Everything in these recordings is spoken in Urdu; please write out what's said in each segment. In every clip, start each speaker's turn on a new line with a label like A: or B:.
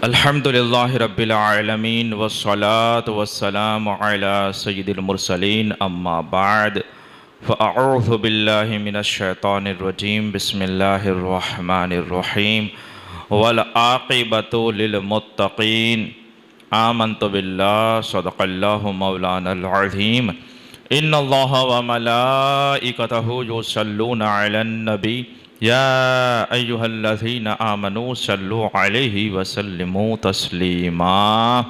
A: الحمدللہ رب العالمین والصلاة والسلام علی سید المرسلین اما بعد فاعوذ باللہ من الشیطان الرجیم بسم اللہ الرحمن الرحیم والعاقبۃ للمتقین آمنت باللہ صدق اللہ مولانا العظیم ان اللہ وملائکتہ یصلون علی النبی یا ایہا الذین آمنوا صلوا علیہ وسلموا تسلیما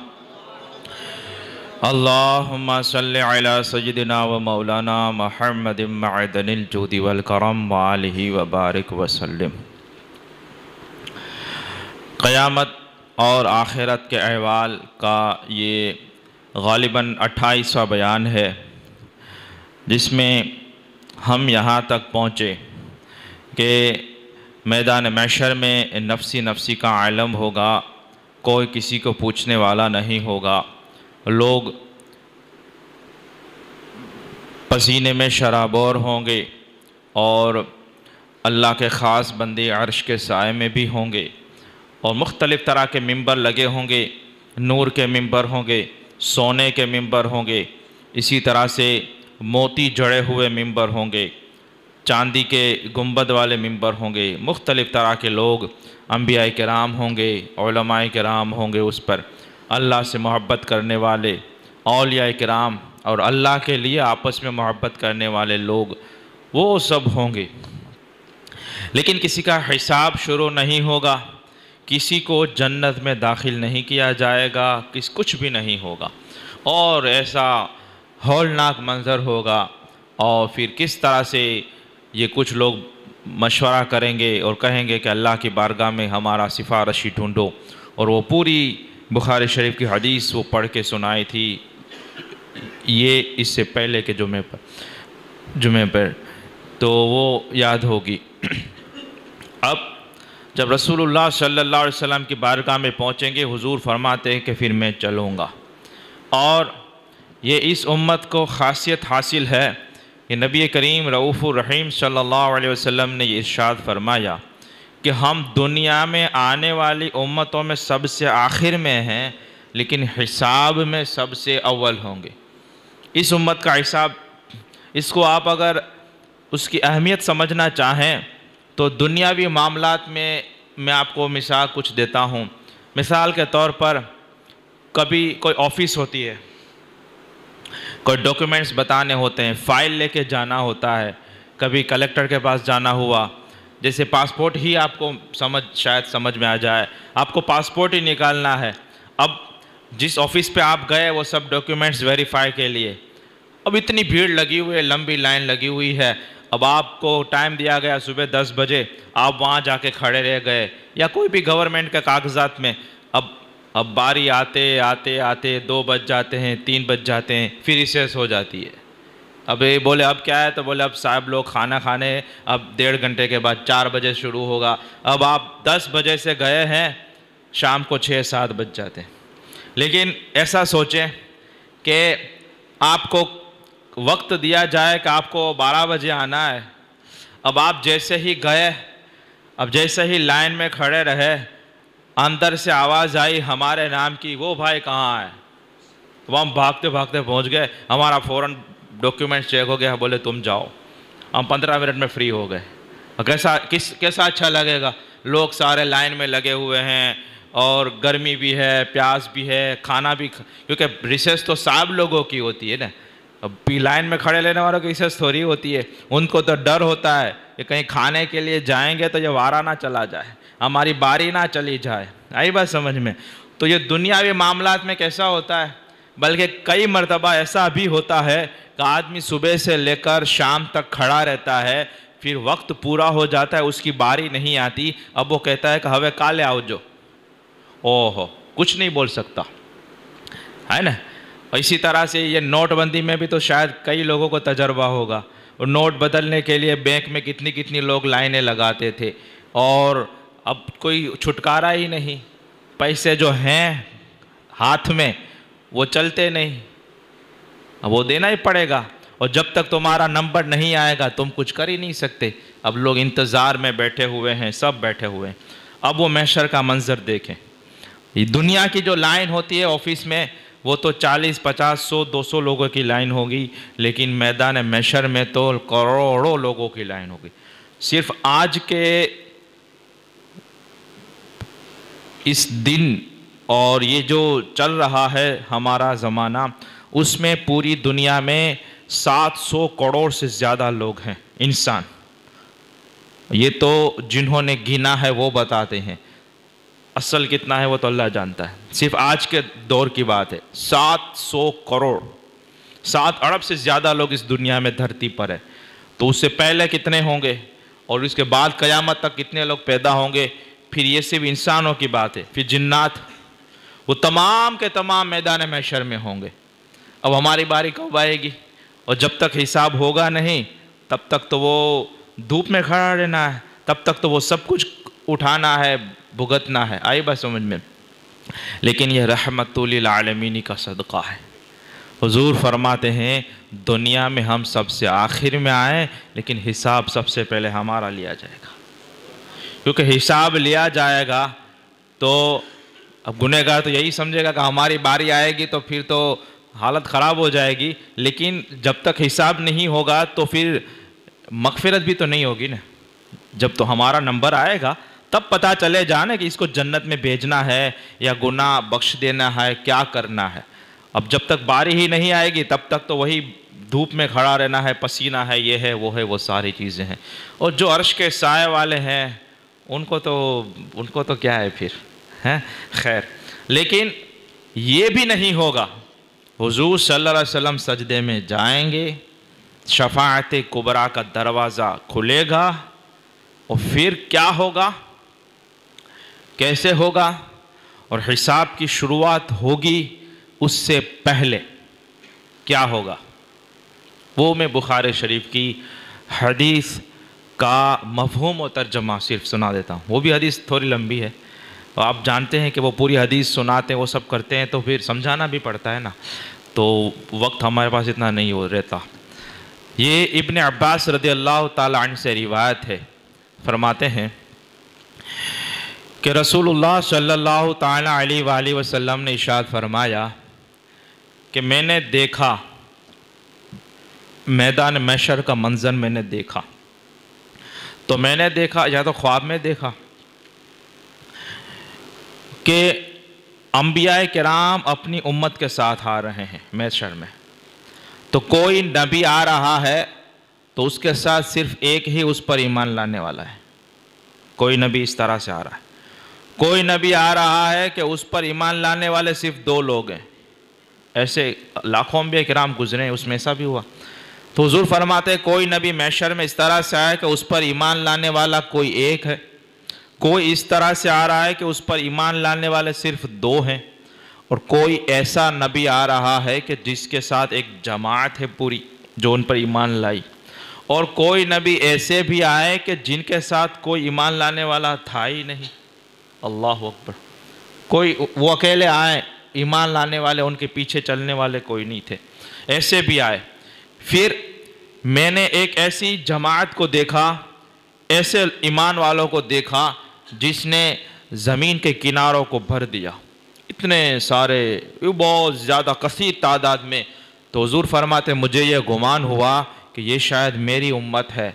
A: اللہم صلی علی سیدنا و مولانا محمد معدن الجود والکرم وآلہ وبارک وسلم۔ قیامت اور آخرت کے احوال کا یہ غالباً 28واں بیان ہے، جس میں ہم یہاں تک پہنچے کہ میدان محشر میں نفسی نفسی کا عالم ہوگا، کوئی کسی کو پوچھنے والا نہیں ہوگا، لوگ پسینے میں شرابور ہوں گے اور اللہ کے خاص بندے عرش کے سائے میں بھی ہوں گے، اور مختلف طرح کے ممبر لگے ہوں گے، نور کے ممبر ہوں گے، سونے کے ممبر ہوں گے، اسی طرح سے موتی جڑے ہوئے ممبر ہوں گے، چاندی کے گنبد والے ممبر ہوں گے، مختلف طرح کے لوگ، انبیاء کرام ہوں گے، علماء کرام ہوں گے، اس پر اللہ سے محبت کرنے والے اولیاء کرام اور اللہ کے لیے آپس میں محبت کرنے والے لوگ، وہ سب ہوں گے۔ لیکن کسی کا حساب شروع نہیں ہوگا، کسی کو جنت میں داخل نہیں کیا جائے گا، کچھ بھی نہیں ہوگا، اور ایسا ہولناک منظر ہوگا۔ اور پھر کس طرح سے یہ کچھ لوگ مشورہ کریں گے اور کہیں گے کہ اللہ کی بارگاہ میں ہمارا سفارشی ڈھونڈو، اور وہ پوری بخاری شریف کی حدیث وہ پڑھ کے سنائی تھی یہ اس سے پہلے کے جمعے پر، تو وہ یاد ہوگی۔ اب جب رسول اللہ صلی اللہ علیہ وسلم کی بارگاہ میں پہنچیں گے، حضور فرماتے ہیں کہ پھر میں چلوں گا، اور یہ اس امت کو خاصیت حاصل ہے کہ نبی کریم رؤوف الرحیم صلی اللہ علیہ وسلم نے یہ ارشاد فرمایا کہ ہم دنیا میں آنے والی امتوں میں سب سے آخر میں ہیں، لیکن حساب میں سب سے اول ہوں گے۔ اس امت کا حساب، اس کو آپ اگر اس کی اہمیت سمجھنا چاہیں تو دنیاوی معاملات میں آپ کو مثال کچھ دیتا ہوں۔ مثال کے طور پر کبھی کوئی آفس ہوتی ہے، کوئی ڈاکیومنٹس بتانے ہوتے ہیں، فائل لے کے جانا ہوتا ہے، کبھی کلیکٹر کے پاس جانا ہوا، جیسے پاسپورٹ ہی آپ کو شاید سمجھ میں آ جائے، آپ کو پاسپورٹ ہی نکالنا ہے۔ اب جس آفس پہ آپ گئے وہ سب ڈاکیومنٹس ویریفائی کے لیے، اب اتنی بھیڑ لگی ہوئی ہے، لمبی لائن لگی ہوئی ہے، اب آپ کو ٹائم دیا گیا صبح 10 بجے، آپ وہاں جا کے کھڑے رہ گئے، یا کوئی بھی گورنمنٹ کے کاغذات میں، اب باری آتے 2 بج جاتے ہیں، 3 بج جاتے ہیں، پھر ریسیس ہو جاتی ہے۔ اب یہ بولے اب کیا ہے، تو بولے اب صاحب لوگ کھانا کھانے، اب 1.5 گھنٹے کے بعد 4 بجے شروع ہوگا۔ اب آپ 10 بجے سے گئے ہیں، شام کو 6-7 بج جاتے ہیں۔ لیکن ایسا سوچیں کہ آپ کو وقت دیا جائے کہ آپ کو 12 بجے آنا ہے، اب آپ جیسے ہی گئے، اب جیسے ہی لائن میں کھڑے رہے، اندر سے آواز آئی ہمارے نام کی، وہ بھائی کہاں ہے؟ وہ ہم بھاگتے بھاگتے پہنچ گئے، ہمارا فوراً ڈاکیومنٹ چیک ہو گیا، بولے تم جاؤ، ہم 15 منٹ میں فری ہو گئے۔ کیسا اچھا لگے گا؟ لوگ سارے لائن میں لگے ہوئے ہیں، اور گرمی بھی ہے، پیاس بھی ہے، کھانا بھی، کیونکہ ریسیس تو صاحب لوگوں کی ہوتی ہے نا، اب بھی لائن میں کھڑے لینے والوں کی ریسیس تھوڑی ہوتی ہے، ان کو تو ڈر ہوتا ہے کہ کہیں کھانے کے لیے جائیں گے تو یہ وارہ نہ چلا جائے، ہماری باری نہ چلی جائے۔ آئی بات سمجھ میں؟ تو یہ دنیاوی معاملات میں کیسا ہوتا ہے، بلکہ کئی مرتبہ ایسا بھی ہوتا ہے کہ آدمی صبح سے لے کر شام تک کھڑا رہتا ہے، پھر وقت پورا ہو جاتا ہے، اس کی باری نہیں آتی، اب وہ کہتا ہے کہ ہوے کالے آؤ جو، اوہو کچھ نہیں بول سکتا ہے نا۔ اسی طرح سے یہ نوٹ بندی میں بھی تو شاید کئی لوگوں کو تجربہ ہوگا، اور نوٹ بدلنے کے لیے بینک میں کتنی لوگ لائنیں لگاتے تھے، اور اب کوئی چھٹکارا ہی نہیں، پیسے جو ہیں ہاتھ میں وہ چلتے نہیں، اب وہ دینا ہی پڑے گا، اور جب تک تمہارا نمبر نہیں آئے گا تم کچھ کر ہی نہیں سکتے۔ اب لوگ انتظار میں بیٹھے ہوئے ہیں، سب بیٹھے ہوئے ہیں۔ اب وہ محشر کا منظر دیکھیں، دنیا کی جو لائن ہوتی ہے آفس میں وہ تو 40 50 100 200 لوگوں کی لائن ہوگی، لیکن میدان محشر میں تو کروڑوں لوگوں کی لائن ہوگی۔ صرف آج کے اس دن اور یہ جو چل رہا ہے ہمارا زمانہ، اس میں پوری دنیا میں 700 کروڑ سے زیادہ لوگ ہیں انسان۔ یہ تو جنہوں نے گنا ہے وہ بتاتے ہیں، اصل کتنا ہے وہ تو اللہ جانتا ہے۔ صرف آج کے دور کی بات ہے، 700 کروڑ، 7 ارب سے زیادہ لوگ اس دنیا میں دھرتی پر ہے۔ تو اس سے پہلے کتنے ہوں گے، اور اس کے بعد قیامت تک کتنے لوگ پیدا ہوں گے؟ پھر یہ صرف انسانوں کی بات ہے، پھر جنات، وہ تمام کے تمام میدان محشر میں ہوں گے۔ اب ہماری باری کب آئے گی؟ اور جب تک حساب ہوگا نہیں تب تک تو وہ دھوپ میں کھڑا رہنا ہے، تب تک تو وہ سب کچھ اٹھانا ہے، بھگتنا ہے۔ آئی بات سمجھ میں؟ لیکن یہ رحمت للعالمین کا صدقہ ہے۔ حضور فرماتے ہیں دنیا میں ہم سب سے آخر میں آئیں، لیکن حساب سب سے پہلے ہمارا لیا جائے گا، کیونکہ حساب لیا جائے گا تو اب گنہگار تو یہی سمجھے گا کہ ہماری باری آئے گی تو پھر تو حالت خراب ہو جائے گی، لیکن جب تک حساب نہیں ہوگا تو پھر مغفرت بھی تو نہیں ہوگی نا۔ جب تو ہمارا نمبر آئے گا تب پتہ چلے جانا کہ اس کو جنت میں بھیجنا ہے یا گناہ بخش دینا ہے، کیا کرنا ہے۔ اب جب تک باری ہی نہیں آئے گی تب تک تو وہی دھوپ میں کھڑا رہنا ہے، پسینہ ہے، یہ ہے وہ ساری چیزیں ہیں۔ اور جو عرش کے سائے والے ہیں ان کو تو کیا ہے پھر، ہیں خیر۔ لیکن یہ بھی نہیں ہوگا، حضور صلی اللہ علیہ وسلم سجدے میں جائیں گے، شفاعت کبریٰ کا دروازہ کھلے گا، اور پھر کیا ہوگا، کیسے ہوگا، اور حساب کی شروعات ہوگی۔ اس سے پہلے کیا ہوگا وہ میں بخاری شریف کی حدیث کا مفہوم و ترجمہ صرف سنا دیتا ہوں۔ وہ بھی حدیث تھوڑی لمبی ہے، اور آپ جانتے ہیں کہ وہ پوری حدیث سناتے ہیں، وہ سب کرتے ہیں تو پھر سمجھانا بھی پڑتا ہے نا، تو وقت ہمارے پاس اتنا نہیں ہو رہتا۔ یہ ابن عباس رضی اللہ تعالی عنہ سے روایت ہے، فرماتے ہیں کہ رسول اللہ صلی اللہ تعالی علیہ وآلہ وسلم نے ارشاد فرمایا کہ میں نے دیکھا، میدان محشر کا منظر میں نے دیکھا، تو میں نے دیکھا یا تو خواب میں دیکھا کہ انبیاء کرام اپنی امت کے ساتھ آ رہے ہیں محشر میں، تو کوئی نبی آ رہا ہے تو اس کے ساتھ صرف ایک ہی اس پر ایمان لانے والا ہے۔ کوئی نبی اس طرح سے آ رہا ہے، کوئی نبی آ رہا ہے کہ اس پر ایمان لانے والے صرف 2 لوگ ہیں۔ ایسے لاکھوں انبیاء کرام گزرے ہیں، اس میں ایسا بھی ہوا۔ تو حضور فرماتے ہیں کوئی نبی محشر میں اس طرح سے آئے کہ اس پر ایمان لانے والا کوئی ایک ہے، کوئی اس طرح سے آ رہا ہے کہ اس پر ایمان لانے والے صرف 2 ہیں، اور کوئی ایسا نبی آ رہا ہے کہ جس کے ساتھ ایک جماعت ہے پوری جو ان پر ایمان لائی، اور کوئی نبی ایسے بھی آئے کہ جن کے ساتھ کوئی ایمان لانے والا تھا ہی نہیں۔ اللہ اکبر، کوئی وہ اکیلے آئے، ایمان لانے والے ان کے پیچھے چلنے والے کوئی نہیں تھے، ایسے بھی آئے۔ پھر میں نے ایک ایسی جماعت کو دیکھا، ایسے ایمان والوں کو دیکھا جس نے زمین کے کناروں کو بھر دیا، اتنے سارے، بہت زیادہ کثیر تعداد میں۔ تو حضور فرماتے مجھے یہ گمان ہوا کہ یہ شاید میری امت ہے،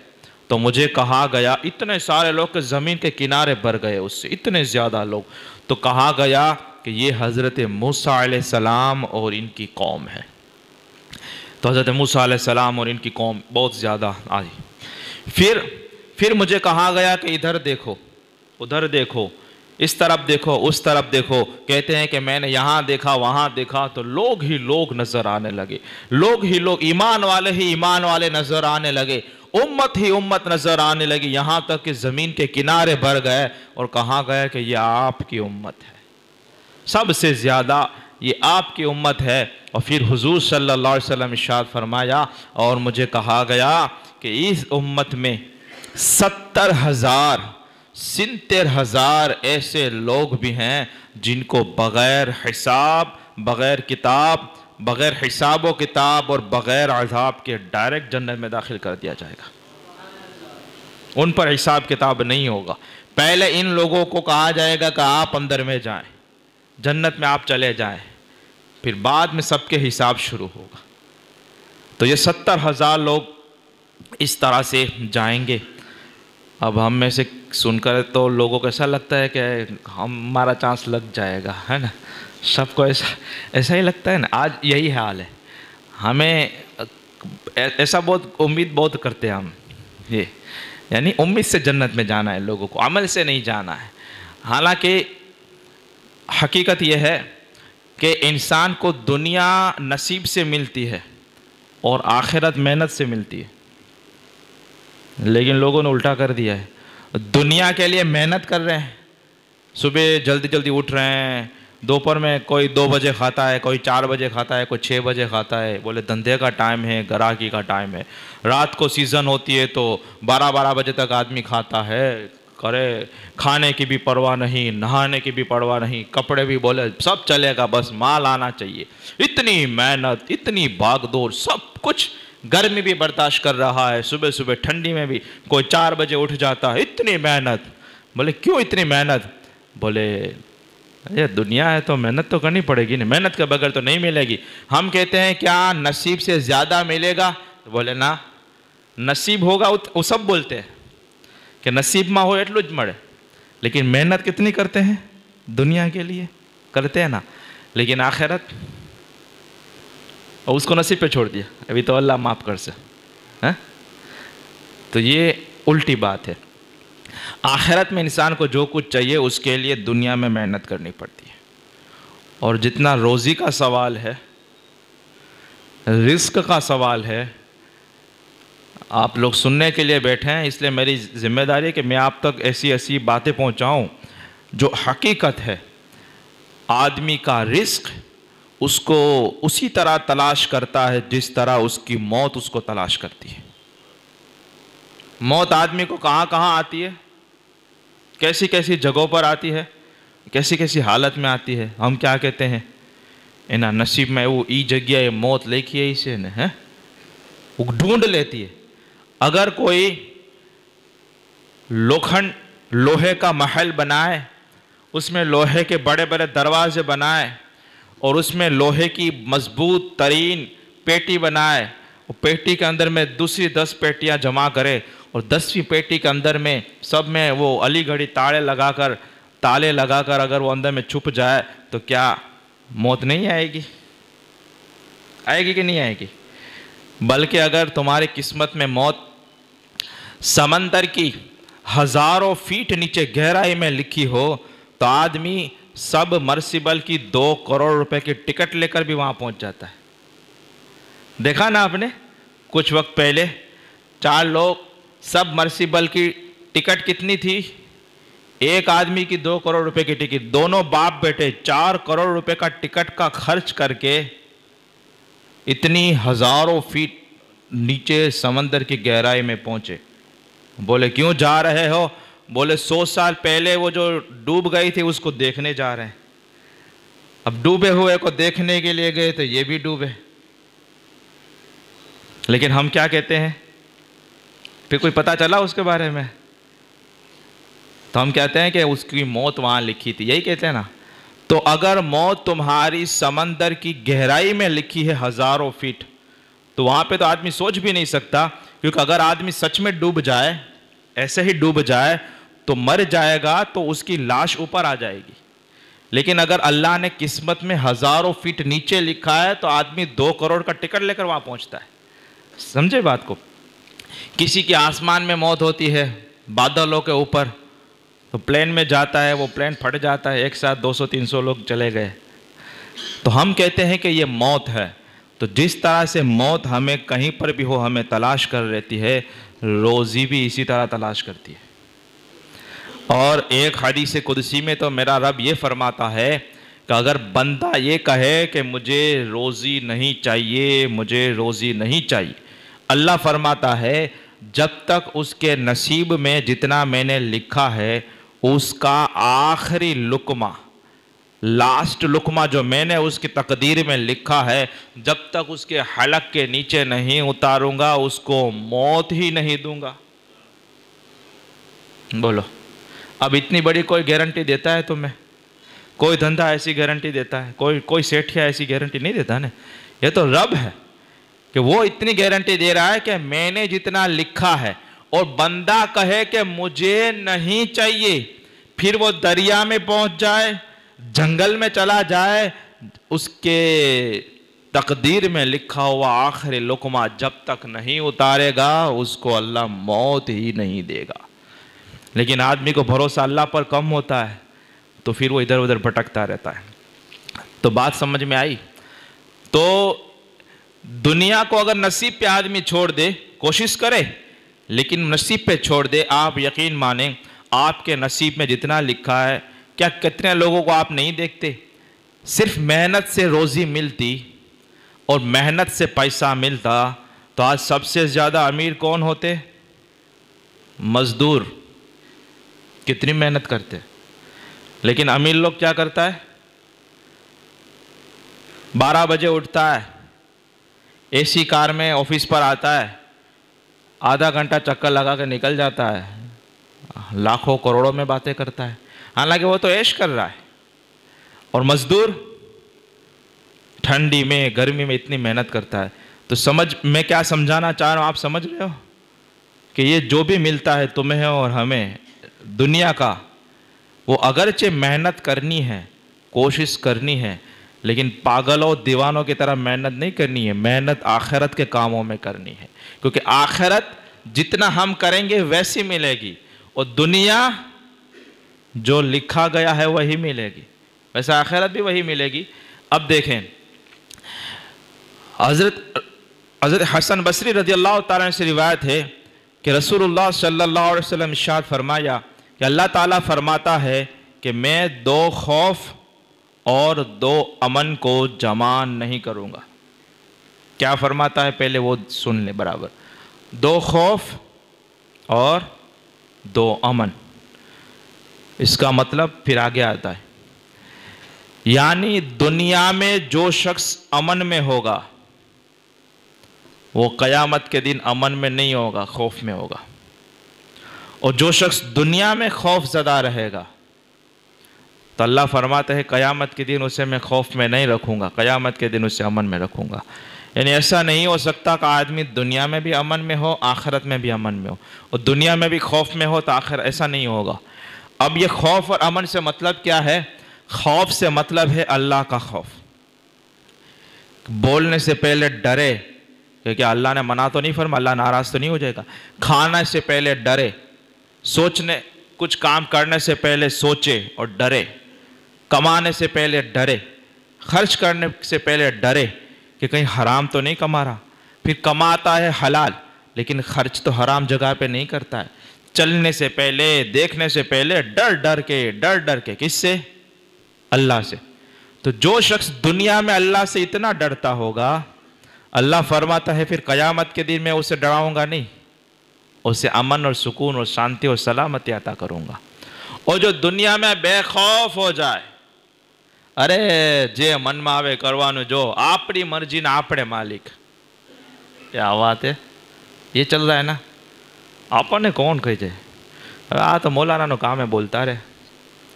A: تو مجھے کہا گیا، اتنے سارے لوگ کہ زمین کے کنارے بھر گئے اس سے، اتنے زیادہ لوگ، تو کہا گیا کہ یہ حضرت موسیٰ علیہ السلام اور ان کی قوم ہے۔ تو حضرت موسیٰ علیہ السلام اور ان کی قوم بہت زیادہ آئی۔ پھر مجھے کہا گیا کہ ادھر دیکھو، ادھر دیکھو، اس طرف دیکھو، اس طرف دیکھو۔ کہتے ہیں کہ میں نے یہاں دیکھا، وہاں دیکھا، تو لوگ ہی لوگ نظر آنے لگے، لوگ ہی لوگ، ایمان والے ہی ایمان والے نظر آنے لگے، امت ہی امت نظر آنے لگی، یہاں تک کہ زمین کے کنارے بھر گئے، اور کہا گیا کہ یہ آپ کی امت ہے، سب سے زیادہ یہ آپ کی امت ہے۔ اور پھر حضور صلی اللہ علیہ وسلم ارشاد فرمایا، اور مجھے کہا گیا کہ اس امت میں 70,000 ایسے لوگ بھی ہیں جن کو بغیر حساب، بغیر کتاب، بغیر حساب و کتاب اور بغیر عذاب کے ڈائریکٹ جنت میں داخل کر دیا جائے گا۔ ان پر حساب کتاب نہیں ہوگا، پہلے ان لوگوں کو کہا جائے گا کہ آپ اندر میں جائیں، جنت میں آپ چلے جائیں، پھر بعد میں سب کے حساب شروع ہوگا۔ تو یہ 70,000 لوگ اس طرح سے جائیں گے۔ اب ہم میں سے سن کر تو لوگوں کو ایسا لگتا ہے کہ ہمارا چانس لگ جائے گا، ہے نا؟ سب کو ایسا ہی لگتا ہے نا، آج یہی حال ہے۔ ہمیں ایسا امید بہت کرتے ہیں ہم، یہ یعنی امید سے جنت میں جانا ہے لوگوں کو، عمل سے نہیں جانا ہے۔ حالانکہ حقیقت یہ ہے کہ انسان کو دنیا نصیب سے ملتی ہے اور آخرت محنت سے ملتی ہے، لیکن لوگوں نے الٹا کر دیا ہے۔ دنیا کے لیے محنت کر رہے ہیں، صبح جلدی جلدی اٹھ رہے ہیں، دوپہر میں کوئی 2 بجے کھاتا ہے، کوئی 4 بجے کھاتا ہے، کوئی 6 بجے کھاتا ہے، بولے دھندے کا ٹائم ہے، گراہکی کا ٹائم ہے۔ رات کو سیزن ہوتی ہے تو 12 بجے تک آدمی کھاتا ہے، کرے کھانے کی بھی پرواہ نہیں، نہانے کی بھی پرواہ نہیں، کپڑے بھی بولے سب چلے گا، بس مال آنا چاہیے۔ اتنی محنت، اتنی بھاگ دوڑ، سب کچھ، گرمی بھی برداشت کر رہا ہے، صبح صبح ٹھنڈی میں بھی کوئی 4 بجے اٹھ جاتا ہے، اتنی محنت۔ بولے کیوں اتنی محنت؟ بولے یہ دنیا ہے تو محنت تو کرنی پڑے گی، نہیں محنت کے بغیر تو نہیں ملے گی۔ ہم کہتے ہیں کیا نصیب سے زیادہ ملے گا؟ بولے نا، نصیب ہوگا، وہ سب بولتے ہیں کہ نصیب ماں ہو ایٹلو ج مڑے، لیکن محنت کتنی کرتے ہیں دنیا کے لیے؟ کرتے ہیں نا، لیکن آخرت اور اس کو نصیب پہ چھوڑ دیا، ابھی تو اللہ معاف کر سے، تو یہ الٹی بات ہے۔ آخرت میں انسان کو جو کچھ چاہیے اس کے لیے دنیا میں محنت کرنی پڑتی ہے، اور جتنا روزی کا سوال ہے، رزق کا سوال ہے، آپ لوگ سننے کے لیے بیٹھے ہیں، اس لیے میری ذمہ داری ہے کہ میں آپ تک ایسی باتیں پہنچاؤں جو حقیقت ہے۔ آدمی کا رزق اس کو اسی طرح تلاش کرتا ہے جس طرح اس کی موت اس کو تلاش کرتی ہے۔ موت آدمی کو کہاں کہاں آتی ہے، کیسی کیسی جگہوں پر آتی ہے، کیسی کیسی حالت میں آتی ہے۔ ہم کیا کہتے ہیں، اینا نصیب میں وہ ای جگہ ہے موت لکھی ہے اسے ہے، وہ ڈھونڈ لیتی ہے۔ اگر کوئی لوہے کا محل بنائے، اس میں لوہے کے بڑے بڑے دروازے بنائے، اور اس میں لوہے کی مضبوط ترین پیٹی بنائے، وہ پیٹی کے اندر میں دوسری 10 پیٹیاں جمع کرے، اور 10ویں پیٹی کے اندر میں سب میں وہ علی گھڑی تالے لگا کر اگر وہ اندر میں چھپ جائے تو کیا موت نہیں آئے گی؟ آئے گی کہ نہیں آئے گی؟ بلکہ اگر تمہاری قسمت میں موت سمندر کی 1000 فیٹ نیچے گہرائی میں لکھی ہو تو آدمی سب مرسیبل کی 2 کروڑ روپے کی ٹکٹ لے کر بھی وہاں پہنچ جاتا ہے۔ دیکھا نا آپ نے کچھ وقت پہلے 4 لوگ، سب مرسیبل کی ٹکٹ کتنی تھی؟ ایک آدمی کی 2 کروڑ روپے کی ٹکٹ، دونوں باپ بیٹے 4 کروڑ روپے کا ٹکٹ کا خرچ کر کے اتنی 1000 فیٹ نیچے سمندر کی گہرائی میں پہنچے۔ بولے کیوں جا رہے ہو؟ بولے 100 سال پہلے وہ جو ڈوب گئی تھی اس کو دیکھنے جا رہے ہیں۔ اب ڈوبے ہوئے کو دیکھنے کے لیے گئے تو یہ بھی ڈوبے۔ لیکن ہم کیا کہتے ہیں؟ پھر کوئی پتہ چلا اس کے بارے میں تو ہم کہتے ہیں کہ اس کی موت وہاں لکھی تھی، یہی کہتے ہیں نا۔ تو اگر موت تمہاری سمندر کی گہرائی میں لکھی ہے 1000 فیٹ، تو وہاں پہ تو آدمی سوچ بھی نہیں سکتا، کیونکہ اگر آدمی سچ میں ڈوب جائے، ایسے ہی ڈوب جائے تو مر جائے گا تو اس کی لاش اوپر آ جائے گی۔ لیکن اگر اللہ نے قسمت میں 1000 فیٹ نیچے لکھا ہے تو آدمی 2 کروڑ کا ٹکٹ لے کر وہاں پہنچتا ہے۔ سمجھے بات کو؟ کسی کی آسمان میں موت ہوتی ہے بادلوں کے اوپر، تو پلین میں جاتا ہے، وہ پلین پھٹ جاتا ہے، ایک ساتھ 200-300 لوگ چلے گئے۔ تو ہم کہتے ہیں کہ یہ موت ہے۔ تو جس طرح سے موت ہمیں کہیں پر بھی ہو ہمیں تلاش کر رہتی ہے، روزی بھی اسی طرح تلاش کرتی ہے۔ اور ایک حدیث قدسی میں تو میرا رب یہ فرماتا ہے کہ اگر بندہ یہ کہے کہ مجھے روزی نہیں چاہیے، مجھے روزی نہیں چاہیے، اللہ فرماتا ہے جب تک اس کے نصیب میں جتنا میں نے لکھا ہے اس کا آخری لقمہ، لاسٹ لقمہ جو میں نے اس کی تقدیر میں لکھا ہے، جب تک اس کے حلق کے نیچے نہیں اتاروں گا اس کو موت ہی نہیں دوں گا۔ بولو اب اتنی بڑی کوئی گارنٹی دیتا ہے تمہیں؟ کوئی دھندا ایسی گارنٹی دیتا ہے؟ کوئی سیٹھیا ایسی گارنٹی نہیں دیتا نا. یہ تو رب ہے کہ وہ اتنی گارنٹی دے رہا ہے کہ میں نے جتنا لکھا ہے، اور بندہ کہے کہ مجھے نہیں چاہیے، پھر وہ دریا میں پہنچ جائے، جنگل میں چلا جائے، اس کے تقدیر میں لکھا ہوا آخری لقمہ جب تک نہیں اتارے گا اس کو اللہ موت ہی نہیں دے گا. لیکن آدمی کو بھروسہ اللہ پر کم ہوتا ہے تو پھر وہ ادھر ادھر بھٹکتا رہتا ہے. تو بات سمجھ میں آئی؟ تو دنیا کو اگر نصیب پہ آدمی چھوڑ دے، کوشش کرے لیکن نصیب پہ چھوڑ دے، آپ یقین مانیں آپ کے نصیب میں جتنا لکھا ہے، کیا کتنے لوگوں کو آپ نہیں دیکھتے صرف محنت سے روزی ملتی اور محنت سے پیسہ ملتا تو آج سب سے زیادہ امیر کون ہوتے؟ مزدور. کتنی محنت کرتے. لیکن امیر لوگ کیا کرتا ہے؟ 12 بجے اٹھتا ہے، اے سی کار میں آفس پر آتا ہے، آدھا گھنٹہ چکر لگا کے نکل جاتا ہے، لاکھوں کروڑوں میں باتیں کرتا ہے، حالانکہ وہ تو عیش کر رہا ہے. اور مزدور ٹھنڈی میں گرمی میں اتنی محنت کرتا ہے. تو میں کیا سمجھانا چاہ رہا ہوں، آپ سمجھ رہے ہو کہ یہ جو بھی ملتا ہے تمہیں اور ہمیں دنیا کا، وہ اگرچہ محنت کرنی ہے، کوشش کرنی ہے، لیکن پاگلوں دیوانوں کی طرح محنت نہیں کرنی ہے. محنت آخرت کے کاموں میں کرنی ہے، کیونکہ آخرت جتنا ہم کریں گے ویسی ملے گی، اور دنیا جو لکھا گیا ہے وہی ملے گی، ویسے آخرت بھی وہی ملے گی. اب دیکھیں حضرت حسن بصری رضی اللہ تعالیٰ عنہ سے روایت ہے کہ رسول اللہ صلی اللہ علیہ وسلم ارشاد فرمایا کہ اللہ تعالیٰ فرماتا ہے کہ میں 2 خوف اور 2 امن کو جمع نہیں کروں گا. کیا فرماتا ہے پہلے وہ سن لیں برابر. 2 خوف اور 2 امن. اس کا مطلب پھر آگے آتا ہے، یعنی دنیا میں جو شخص امن میں ہوگا وہ قیامت کے دن امن میں نہیں ہوگا، خوف میں ہوگا. اور جو شخص دنیا میں خوف زدہ رہے گا تو اللہ فرماتا ہے قیامت کے دن اسے میں خوف میں نہیں رکھوں گا، قیامت کے دن اسے امن میں رکھوں گا. یعنی ایسا نہیں ہو سکتا کہ آدمی دنیا میں بھی امن میں ہو، آخرت میں بھی امن میں ہو، اور دنیا میں بھی خوف میں ہو تو آخر ایسا نہیں ہوگا. اب یہ خوف اور امن سے مطلب کیا ہے؟ خوف سے مطلب ہے اللہ کا خوف. بولنے سے پہلے ڈرے کہ کیا اللہ نے منع تو نہیں فرما، اللہ ناراض تو نہیں ہو جائے گا. کھانے سے پہلے ڈرے، سوچنے کچھ کام کرنے سے پہلے سوچے اور ڈرے، کمانے سے پہلے ڈرے، خرچ کرنے سے پہلے ڈرے کہ کہیں حرام تو نہیں کما رہا. پھر کماتا ہے حلال لیکن خرچ تو حرام جگہ پہ نہیں کرتا ہے. چلنے سے پہلے، دیکھنے سے پہلے ڈر ڈر کے کس سے؟ اللہ سے. تو جو شخص دنیا میں اللہ سے اتنا ڈرتا ہوگا، اللہ فرماتا ہے پھر قیامت کے دن میں اسے ڈراؤں گا نہیں، اسے امن اور سکون اور شانتی اور سلامتی عطا کروں گا. اور جو دنیا میں بے خوف ہو جائے، ارے جے من میں آوے کروانو، جو اپنی مرضی نہ اپنے مالک. کیا بات ہے، یہ چل رہا ہے نا. اپنے کون کہے جائے، آ تو مولانا نو کام ہے بولتا رہے،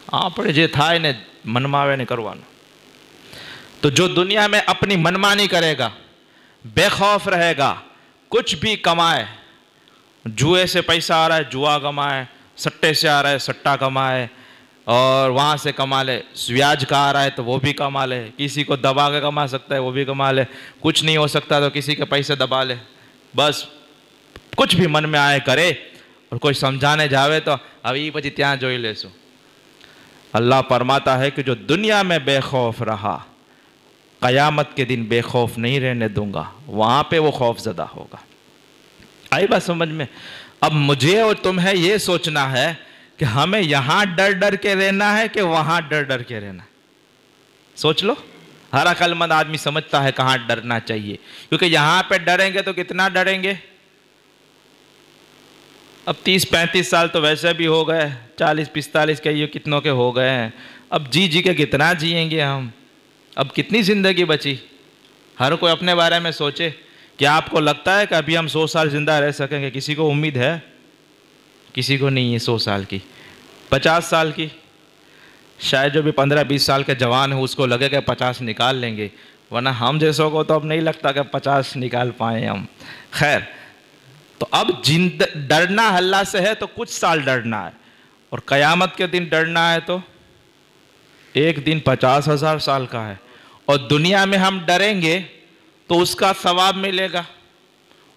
A: اپنے جے تھائے نے من میں آوے نے کروانو. تو جو دنیا میں اپنی منمانی کرے گا، بے خوف رہے گا، کچھ بھی کمائے، جوئے سے پیسہ آ رہا ہے جوا کمائے، سٹے سے آ رہا ہے سٹا کمائے، اور وہاں سے کما لے، بیاج کا آ رہا ہے تو وہ بھی کما لے، کسی کو دبا کے کما سکتا ہے وہ بھی کما لے، کچھ نہیں ہو سکتا تو کسی کے پیسے دبا لے، بس کچھ بھی من میں آئے کرے. اور کوئی سمجھانے جاوے تو ابھی پچی تیاں جوئی لے سو. اللہ فرماتا ہے کہ جو دنیا میں بے خوف رہا، قیامت کے دن بے خوف نہیں رہنے دوں گا، وہاں پہ وہ خوف زدہ ہوگا. آئی بات سمجھ میں؟ اب مجھے اور تمہیں یہ سوچنا ہے کہ ہمیں یہاں ڈر ڈر کے رہنا ہے کہ وہاں ڈر ڈر کے رہنا. سوچ لو. ہر عقل مند آدمی سمجھتا ہے کہاں ڈرنا چاہیے، کیونکہ یہاں پہ ڈریں گے تو کتنا ڈریں گے. اب 30-35 سال تو ویسے بھی ہو گئے، 40-45 کے یہ کتنوں کے ہو گئے ہیں. اب جی کے کتنا جئیں گے ہم، اب کتنی زندگی بچی. ہر کوئی اپنے بارے میں سوچے. کیا آپ کو لگتا ہے کہ ابھی ہم 100 سال زندہ رہ سکیں گے؟ کسی کو امید ہے؟ کسی کو نہیں ہے 100 سال کی، 50 سال کی. شاید جو بھی 15-20 سال کے جوان ہیں اس کو لگے کہ 50 نکال لیں گے، ورنہ ہم جیسوں کو تو اب نہیں لگتا کہ 50 نکال پائیں ہم. خیر، تو اب ڈرنا اللہ سے ہے تو کچھ سال ڈرنا ہے، اور قیامت کے دن ڈرنا ہے تو ایک دن 50,000 سال کا ہے. اور دنیا میں ہم ڈریں گے تو اس کا ثواب ملے گا،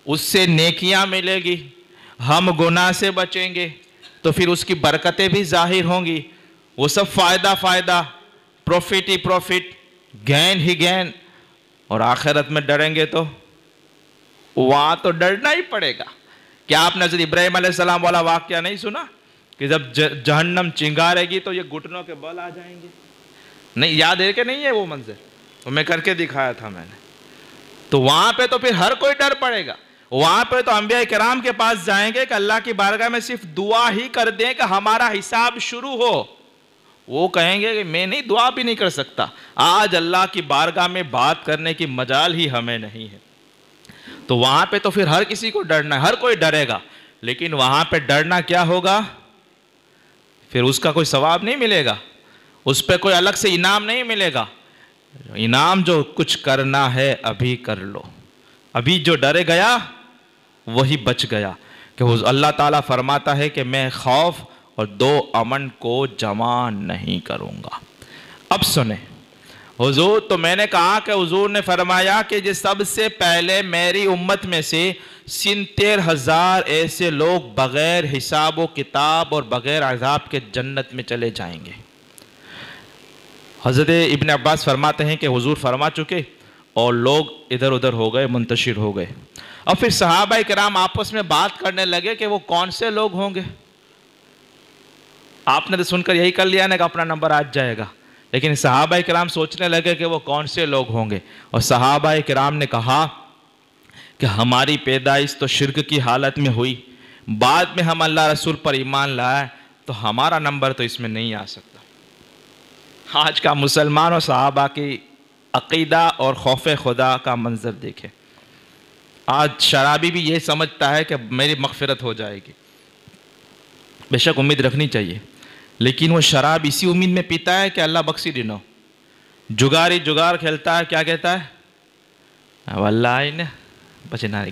A: اس سے نیکیاں ملے گی، ہم گناہ سے بچیں گے تو پھر اس کی برکتیں بھی ظاہر ہوں گی. وہ سب فائدہ، پروفٹ ہی پروفٹ، گین ہی گین. اور آخرت میں ڈریں گے تو وہاں تو ڈرنا ہی پڑے گا. کیا آپ نے حضرت ابراہیم علیہ السلام والا واقعہ نہیں سنا کہ جب جہنم چنگارے گی تو یہ گھٹنوں کے بل آ جائیں گے؟ نہیں یاد ہے کہ نہیں ہے وہ منظر؟ وہ میں کر کے دکھایا تھا میں نے. تو وہاں پہ تو پھر ہر کوئی ڈر پڑے گا. وہاں پہ تو انبیاء کرام کے پاس جائیں گے کہ اللہ کی بارگاہ میں صرف دعا ہی کر دیں کہ ہمارا حساب شروع ہو. وہ کہیں گے کہ میں نہیں، دعا بھی نہیں کر سکتا. آج اللہ کی بارگاہ میں بات کرنے کی مجال ہی ہمیں نہیں ہے. تو وہاں پہ تو پھر ہر کسی کو ڈرنا ہے، ہر کوئی ڈرے گا. لیکن وہاں پہ ڈرنا کیا ہوگا؟ پھر اس کا کوئی ثواب نہیں ملے گا، اس پہ کوئی الگ سے انعام نہیں ملے گا. انعام جو کچھ کرنا ہے ابھی کر لو. ابھی جو ڈرے گیا وہی بچ گیا. کہ اللہ تعالیٰ فرماتا ہے کہ میں خوف اور 2 امن کو جمع نہیں کروں گا. اب سنیں حضور، تو میں نے کہا کہ حضور نے فرمایا کہ یہ سب سے پہلے میری امت میں سے 73,000 ایسے لوگ بغیر حساب و کتاب اور بغیر عذاب کے جنت میں چلے جائیں گے. حضرت ابن عباس فرماتے ہیں کہ حضور فرما چکے اور لوگ ادھر ادھر ہو گئے، منتشر ہو گئے. اور پھر صحابہ کرام آپس میں بات کرنے لگے کہ وہ کون سے لوگ ہوں گے. آپ نے تو سن کر یہی کر لیا نا کہ اپنا نمبر آج جائے گا، لیکن صحابہ کرام سوچنے لگے کہ وہ کون سے لوگ ہوں گے. اور صحابہ کرام نے کہا کہ ہماری پیدائش تو شرک کی حالت میں ہوئی، بعد میں ہم اللہ رسول پر ایمان لائے، تو ہمارا نمبر تو اس میں نہیں آ سکتا. آج کا مسلمان اور صحابہ کی عقیدہ اور خوف خدا کا منظر دیکھیں. آج شرابی بھی یہ سمجھتا ہے کہ میری مغفرت ہو جائے گی. بے شک امید رکھنی چاہیے، لیکن وہ شراب اسی امید میں پیتا ہے کہ اللہ بخشی دینو. جگاری جگار کھیلتا ہے، کیا کہتا ہے؟ واللہ بچے نعرے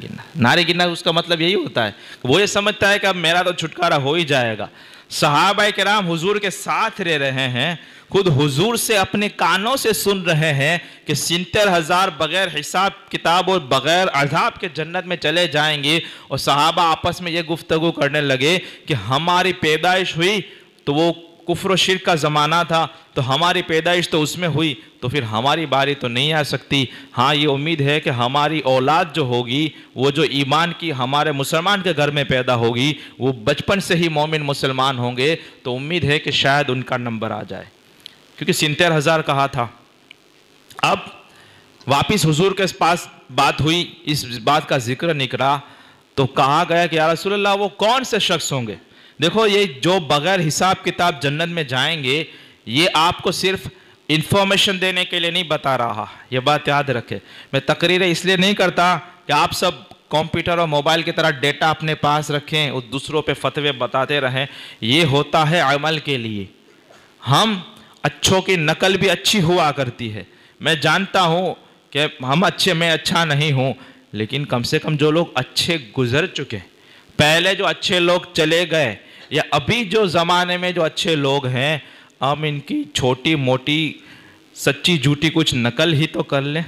A: گرنا اس کا مطلب یہی ہوتا ہے کہ وہ یہ سمجھتا ہے کہ اب میرا تو چھٹکارا ہو ہی جائے گا. صحابہ کرام حضور کے ساتھ رہ رہے ہیں، خود حضور سے اپنے کانوں سے سن رہے ہیں کہ 73,000 بغیر حساب کتاب اور بغیر عذاب کے جنت میں چلے جائیں گے. اور صحابہ آپس میں یہ گفتگو کرنے لگے کہ ہماری پیدائش ہوئی تو وہ کفر و شرک کا زمانہ تھا، تو ہماری پیدائش تو اس میں ہوئی، تو پھر ہماری باری تو نہیں آ سکتی. ہاں یہ امید ہے کہ ہماری اولاد جو ہوگی وہ جو ایمان کی ہمارے مسلمان کے گھر میں پیدا ہوگی وہ بچپن سے ہی مومن مسلمان ہوں گے، تو امید ہے کہ شاید ان کا نمبر آ جائے، کیونکہ 73,000 کہا تھا. اب واپس حضور کے پاس بات ہوئی، اس بات کا ذکر نکلا تو کہا گیا کہ یا رسول اللہ وہ کون سے شخص ہوں گے؟ دیکھو یہ جو بغیر حساب کتاب جنت میں جائیں گے، یہ آپ کو صرف انفارمیشن دینے کے لیے نہیں بتا رہا، یہ بات یاد رکھے. میں تقریریں اس لیے نہیں کرتا کہ آپ سب کمپیوٹر اور موبائل کی طرح ڈیٹا اپنے پاس رکھیں اور دوسروں پہ فتوے بتاتے رہیں. یہ ہوتا ہے عمل کے لیے. ہم اچھوں کی نقل بھی اچھی ہوا کرتی ہے. میں جانتا ہوں کہ ہم اچھے، میں اچھا نہیں ہوں، لیکن کم سے کم جو لوگ اچھے گزر چکے، پہلے جو اچھے لوگ چلے گئے، یا ابھی جو زمانے میں جو اچھے لوگ ہیں، ہم ان کی چھوٹی موٹی سچی جھوٹی کچھ نقل ہی تو کر لیں.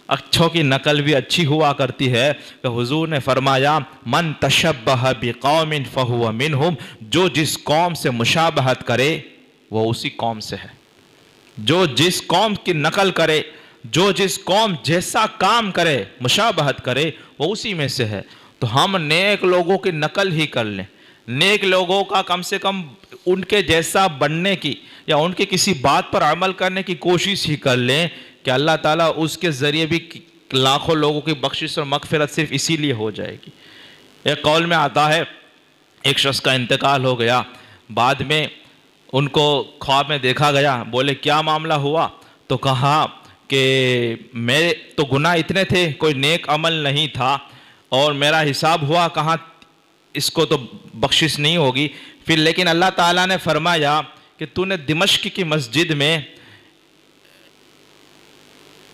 A: اچھوں کی نقل بھی اچھی ہوا کرتی ہے. کہ حضور نے فرمایا من تشبہ بقوم فہو منہم، جو جس قوم سے مشابہت کرے وہ اسی قوم سے ہے. جو جس قوم کی نقل کرے، جو جس قوم جیسا کام کرے، مشابہت کرے، وہ اسی میں سے ہے. تو ہم نیک لوگوں کی نقل ہی کر لیں، نیک لوگوں کا کم سے کم ان کے جیسا بننے کی یا ان کے کسی بات پر عمل کرنے کی کوشش ہی کر لیں کہ اللہ تعالیٰ اس کے ذریعے بھی لاکھوں لوگوں کی بخشش اور مغفرت صرف اسی لیے ہو جائے گی. ایک قول میں آتا ہے ایک شخص کا انتقال ہو گیا، بعد میں ان کو خواب میں دیکھا گیا، بولے کیا معاملہ ہوا؟ تو کہا کہ میرے تو گناہ اتنے تھے، کوئی نیک عمل نہیں تھا، اور میرا حساب ہوا کہاں، اس کو تو بخشش نہیں ہوگی. پھر لیکن اللہ تعالیٰ نے فرمایا کہ تو نے دمشق کی مسجد میں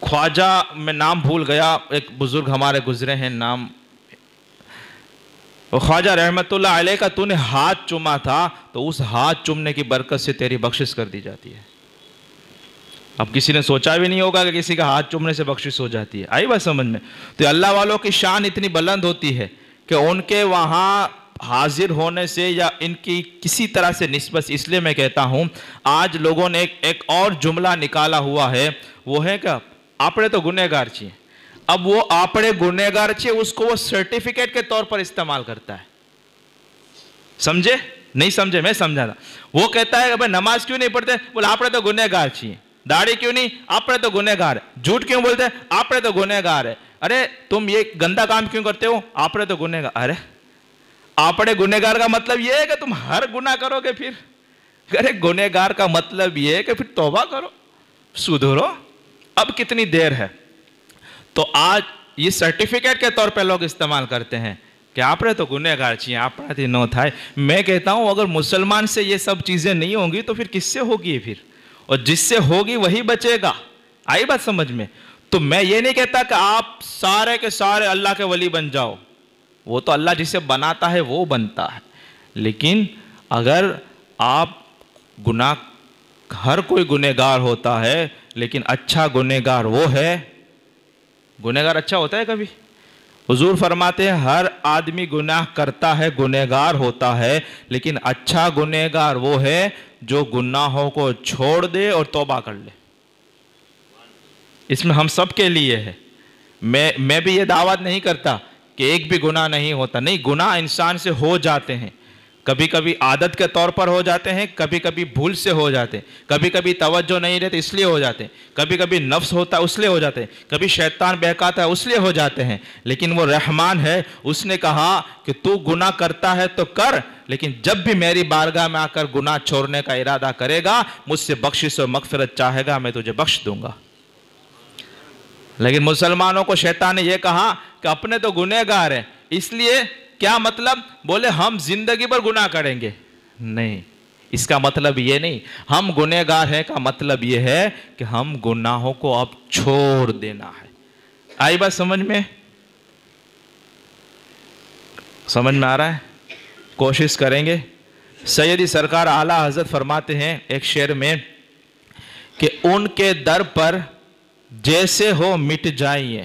A: خواجہ، میں نام بھول گیا، ایک بزرگ ہمارے گزرے ہیں نام، خواجہ رحمت اللہ علیہ کا تو نے ہاتھ چوما تھا، تو اس ہاتھ چومنے کی برکت سے تیری بخشش کر دی جاتی ہے۔ اب کسی نے سوچا بھی نہیں ہوگا کہ کسی کا ہاتھ چومنے سے بخشش ہو جاتی ہے، آئی بات سمجھ میں؟ تو اللہ والوں کی شان اتنی بلند ہوتی ہے کہ ان کے وہاں حاضر ہونے سے یا ان کی کسی طرح سے نسبت، اس لیے میں کہتا ہوں آج لوگوں نے ایک اور جملہ نکالا ہوا ہے، وہ ہے کہ آپڑے تو گنہگار چاہیے۔ اب وہ آپڑے گنہگار چاہیے، اس کو وہ سرٹیفکیٹ کے طور پر استعمال کرتا ہے، سمجھے؟ نہیں سمجھے؟ میں سمجھا تھا۔ وہ کہتا ہے کہ بھائی نماز کیوں نہیں پڑھتے؟ بولے آپڑے تو گنہگار چاہیے۔ داڑھی کیوں نہیں؟ آپڑے تو گنہگار ہے۔ جھوٹ کیوں بولتے؟ آپڑے تو گنہگار ہے۔ ارے تم یہ گندا کام کیوں کرتے ہو؟ آپڑے تو گنہگار۔ ارے آپڑے گنہگار کا مطلب یہ ہے کہ تم ہر گناہ کرو گے؟ پھر ارے گنہگار کا مطلب یہ ہے کہ پھر توبہ کرو، سدھرو، اب کتنی دیر ہے؟ تو آج یہ سرٹیفکیٹ کے طور پہ لوگ استعمال کرتے ہیں کہ آپڑے تو گنہگار چاہیے، آپڑے تو نو تھا۔ میں کہتا ہوں اگر مسلمان سے یہ سب چیزیں نہیں ہوں گی تو پھر کس سے ہوگی؟ پھر اور جس سے ہوگی وہی بچے گا، آئی بات سمجھ میں؟ تو میں یہ نہیں کہتا کہ آپ سارے کے سارے اللہ کے ولی بن جاؤ، وہ تو اللہ جسے بناتا ہے وہ بنتا ہے، لیکن اگر آپ گناہ، ہر کوئی گنہگار ہوتا ہے لیکن اچھا گنہگار وہ ہے، گنہگار اچھا ہوتا ہے کبھی؟ حضور فرماتے ہیں ہر آدمی گناہ کرتا ہے، گنہگار ہوتا ہے، لیکن اچھا گنہگار وہ ہے جو گناہوں کو چھوڑ دے اور توبہ کر لے۔ اس میں ہم سب کے لیے ہے۔ میں بھی یہ دعوت نہیں کرتا کہ ایک بھی گناہ نہیں ہوتا، نہیں، گناہ انسان سے ہو جاتے ہیں، کبھی کبھی عادت کے طور پر ہو جاتے ہیں، کبھی کبھی بھول سے ہو جاتے ہیں، کبھی کبھی توجہ نہیں رہتے اس لیے ہو جاتے ہیں، کبھی کبھی نفس ہوتا ہے اس لیے ہو جاتے ہیں، کبھی شیطان بہکاتا ہے اس لیے ہو جاتے ہیں، لیکن وہ رحمان ہے، اس نے کہا کہ تو گناہ کرتا ہے تو کر، لیکن جب بھی میری بارگاہ میں آ کر گناہ چھوڑنے کا ارادہ کرے گا، مجھ سے بخشش اور مغفرت چاہے گا، میں تجھے بخش دوں گا۔ لیکن مسلمانوں کو شیطان نے یہ کہا کہ اپنے تو گنہگار ہیں، اس لیے کیا مطلب؟ بولے ہم زندگی پر گناہ کریں گے، نہیں، اس کا مطلب یہ نہیں، ہم گنہگار ہیں کا مطلب یہ ہے کہ ہم گناہوں کو اب چھوڑ دینا ہے۔ آئی بات سمجھ میں؟ سمجھ میں آ رہا ہے؟ کوشش کریں گے۔ سیدی سرکار اعلیٰ حضرت فرماتے ہیں ایک شعر میں کہ ان کے در پر جیسے ہو مٹ جائیے،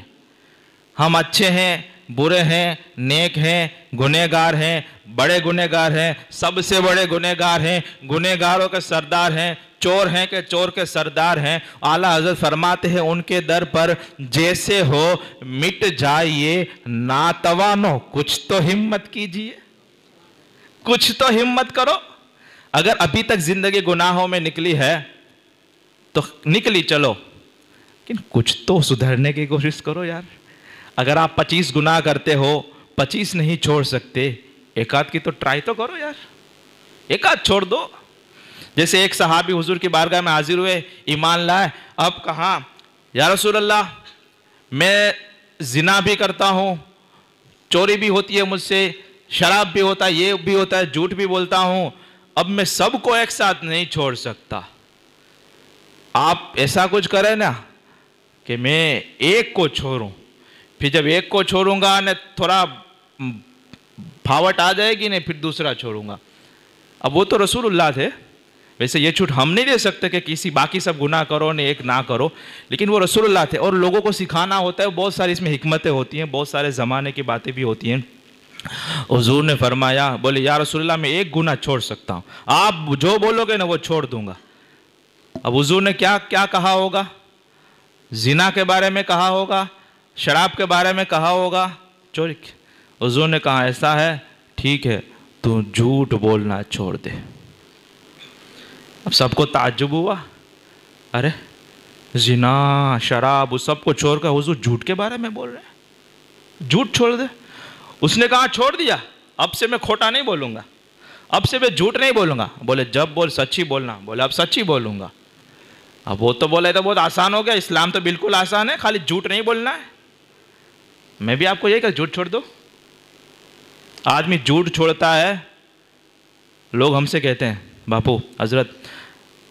A: ہم اچھے ہیں، برے ہیں، نیک ہیں، گنہگار ہیں، بڑے گنہگار ہیں، سب سے بڑے گنہگار ہیں، گنہگاروں کے سردار ہیں، چور ہیں کہ چور کے سردار ہیں۔ اعلیٰ حضرت فرماتے ہیں ان کے در پر جیسے ہو مٹ جائیے، ناتوانو کچھ تو ہمت کیجئے، کچھ تو ہمت کرو۔ اگر ابھی تک زندگی گناہوں میں نکلی ہے تو نکلی، چلو، لیکن کچھ تو سدھرنے کی کوشش کرو یار۔ اگر آپ 25 گناہ کرتے ہو، 25 نہیں چھوڑ سکتے، ایک آدھ کی تو ٹرائی تو کرو یار، ایک آدھ چھوڑ دو۔ جیسے ایک صحابی حضور کی بارگاہ میں حاضر ہوئے، ایمان لائے، اب کہا یا رسول اللہ میں زنا بھی کرتا ہوں، چوری بھی ہوتی ہے مجھ سے، شراب بھی ہوتا ہے، یہ بھی ہوتا ہے، جھوٹ بھی بولتا ہوں، اب میں سب کو ایک ساتھ نہیں چھوڑ سکتا، آپ ایسا کچھ کریں نا کہ میں ایک کو چھوڑوں، پھر جب ایک کو چھوڑوں گا نہ تھوڑا پھاوٹ آ جائے گی، نہیں پھر دوسرا چھوڑوں گا۔ اب وہ تو رسول اللہ تھے، ویسے یہ چھوٹ ہم نہیں دے سکتے کہ کسی باقی سب گناہ کرو نہ ایک نہ کرو، لیکن وہ رسول اللہ تھے اور لوگوں کو سکھانا ہوتا ہے، بہت ساری اس میں حکمتیں ہوتی ہیں، بہت سارے زمانے کی باتیں بھی ہوتی ہیں۔ حضور نے فرمایا، بولے یا رسول اللہ میں ایک گناہ چھوڑ سکتا ہوں، آپ جو بولو گے نا وہ چھوڑ دوں گا۔ اب حضور نے کیا کہا ہوگا؟ زنا کے بارے میں کہا ہوگا، شراب کے بارے میں کہا ہوگا، چوری۔ حضور نے کہا ایسا ہے، ٹھیک ہے، تو جھوٹ بولنا چھوڑ دے۔ اب سب کو تعجب ہوا، ارے زنا، شراب، اس سب کو چھوڑ کر حضور جھوٹ کے بارے میں بول رہے ہیں، جھوٹ چھوڑ دے۔ اس نے کہا چھوڑ دیا، اب سے میں کھوٹا نہیں بولوں گا، اب سے میں جھوٹ نہیں بولوں گا۔ بولے جب بول سچ ہی بولنا، بولے اب سچ ہی بولوں گا۔ اب وہ تو بولے تو بہت آسان ہو گیا، اسلام تو بالکل آسان ہے، خالی جھوٹ نہیں بولنا ہے۔ میں بھی آپ کو یہی کہ جھوٹ چھوڑ دو۔ آدمی جھوٹ چھوڑتا ہے، لوگ ہم سے کہتے ہیں باپو حضرت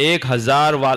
A: 1,000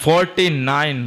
A: 49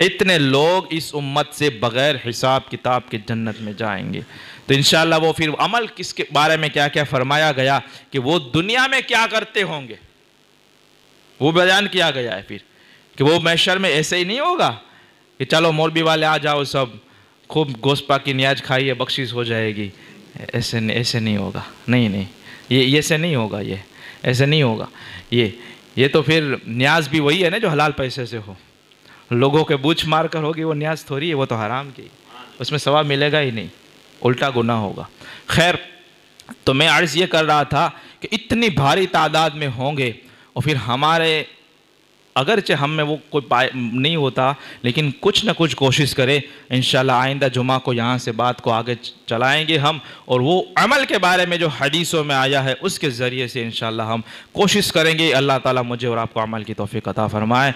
A: اتنے لوگ اس امت سے بغیر حساب کتاب کے جنت میں جائیں گے۔ تو انشاءاللہ وہ پھر عمل کس کے بارے میں کیا کیا فرمایا گیا کہ وہ دنیا میں کیا کرتے ہوں گے، وہ بیان کیا گیا ہے پھر کہ وہ محشر میں ایسے ہی نہیں ہوگا کہ چلو مولوی والے آ جاؤ، سب خوب گوشت پاک کی نیاز کھائیے، بخشش ہو جائے گی، ایسے نہیں ہوگا، نہیں یہ ایسے نہیں ہوگا، یہ ایسے نہیں ہوگا۔ یہ تو پھر نیاز بھی وہی ہے نا جو حلال پیسے سے ہو، لوگوں کے بوچھ مار کر ہوگی وہ نیاز تھوڑی ہے، وہ تو حرام کی، اس میں ثواب ملے گا ہی نہیں، الٹا گناہ ہوگا۔ خیر، تو میں عرض یہ کر رہا تھا کہ اتنی بھاری تعداد میں ہوں گے، اور پھر ہمارے اگرچہ ہم میں وہ کوئی نہیں ہوتا، لیکن کچھ نہ کچھ کوشش کرے، انشاءاللہ آئندہ جمعہ کو یہاں سے بات کو آگے چلائیں گے ہم، اور وہ عمل کے بارے میں جو حدیثوں میں آیا ہے اس کے ذریعے سے انشاءاللہ ہم کوشش کریں گے۔ اللہ تعالیٰ مجھے اور آپ کو عمل کی توفیق عطا فرمائے۔